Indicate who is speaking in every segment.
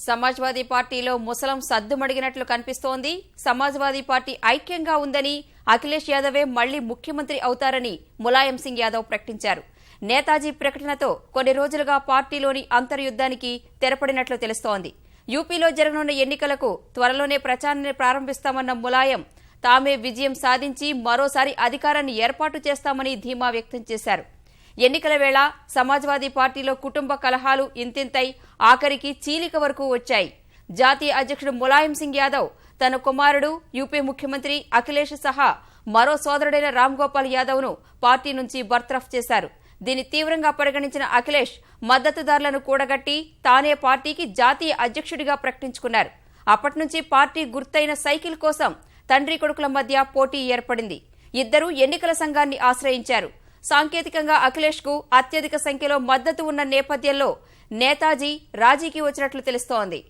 Speaker 1: సమాజ్వాదీ పార్టీలో ముసలం సద్దుమడిగినట్లు కనిపిస్తోంది. సమాజ్వాదీ పార్టీ ఐక్యంగా ఉందని, అఖిలేష్ యాదవే మళ్లీ ముఖ్యమంత్రి అవుతారని ములాయం సింగ్ యాదవ్ ప్రకటించారు. నేతాజీ ప్రకటనతో కొన్ని రోజులుగా పార్టీలోని అంతర్యుద్ధానికి తెరపడినట్లు తెలుస్తోంది. యూపీలో జరగనున్న ఎన్నికలకు త్వరలోనే ప్రచారాన్ని ప్రారంభిస్తామన్న ములాయం తామే విజయం సాధించి మరోసారి అధికారాన్ని ఏర్పాటు చేస్తామని ధీమా వ్యక్తం చేశారు. ఎన్నికల వేళ సమాజ్వాదీ పార్టీలో కుటుంబ కలహాలు ఇంతింతై ఆఖరికి చీలిక వరకు వచ్చాయి. జాతీయ అధ్యక్షుడు ములాయం సింగ్ యాదవ్ తన కుమారుడు యూపీ ముఖ్యమంత్రి అఖిలేష్ సహా మరో సోదరుడైన రామ్ గోపాల్ యాదవ్ ను పార్టీ నుంచి బర్తరఫ్ చేశారు. దీన్ని తీవ్రంగా పరిగణించిన అఖిలేష్ మద్దతుదారులను కూడగట్టి తానే పార్టీకి జాతీయ అధ్యక్షుడిగా ప్రకటించుకున్నారు. అప్పటి నుంచి పార్టీ గుర్తైన సైకిల్ కోసం తండ్రి కొడుకుల మధ్య పోటీ ఏర్పడింది. ఇద్దరూ ఎన్నికల సంఘాన్ని ఆశ్రయించారు. సాంకేతికంగా అఖిలేష్ కు అత్యధిక సంఖ్యలో మద్దతు ఉన్న నేపథ్యంలో నేతాజీ రాజీకి వచ్చినట్లు తెలుస్తోంది.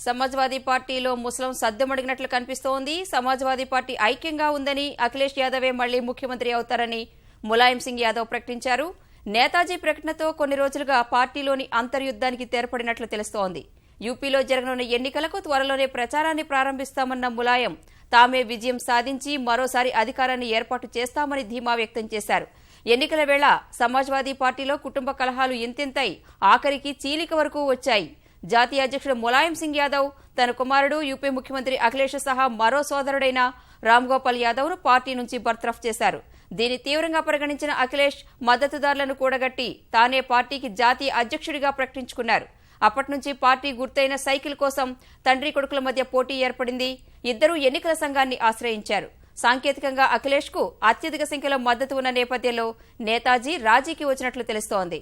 Speaker 1: సమాజ్వాదీ పార్టీలో ముసలం సద్దుమడిగినట్లు కనిపిస్తోంది. సమాజ్వాదీ పార్టీ ఐక్యంగా ఉందని, అఖిలేష్ యాదవే మళ్లీ ముఖ్యమంత్రి అవుతారని ములాయం సింగ్ యాదవ్ ప్రకటించారు. నేతాజీ ప్రకటనతో కొన్ని రోజులుగా పార్టీలోని అంతర్యుద్ధానికి తెరపడినట్లు తెలుస్తోంది. యూపీలో జరగనున్న ఎన్నికలకు త్వరలోనే ప్రచారాన్ని ప్రారంభిస్తామన్న ములాయం తామే విజయం సాధించి మరోసారి అధికారాన్ని ఏర్పాటు చేస్తామని ధీమా వ్యక్తం చేశారు. ఎన్నికల వేళ సమాజ్వాదీ పార్టీలో కుటుంబ కలహాలు ఇంతింతై ఆఖరికి చీలిక వరకు వచ్చాయి. జాతీయ అధ్యక్షుడు ములాయం సింగ్ యాదవ్ తన కుమారుడు యూపీ ముఖ్యమంత్రి అఖిలేష్ సహా మరో సోదరుడైన రామ్ గోపాల్ యాదవ్ ను పార్టీ నుంచి బర్తరఫ్ చేశారు. దీన్ని తీవ్రంగా పరిగణించిన అఖిలేష్ మద్దతుదారులను కూడగట్టి తానే పార్టీకి జాతీయ అధ్యక్షుడిగా ప్రకటించుకున్నారు. అప్పటి నుంచి పార్టీ గుర్తైన సైకిల్ కోసం తండ్రి కొడుకుల మధ్య పోటీ ఏర్పడింది. ఇద్దరూ ఎన్నికల సంఘాన్ని ఆశ్రయించారు. సాంకేతికంగా అఖిలేష్ కు అత్యధిక సంఖ్యలో మద్దతు ఉన్న నేపథ్యంలో నేతాజీ రాజీకి వచ్చినట్లు తెలుస్తోంది.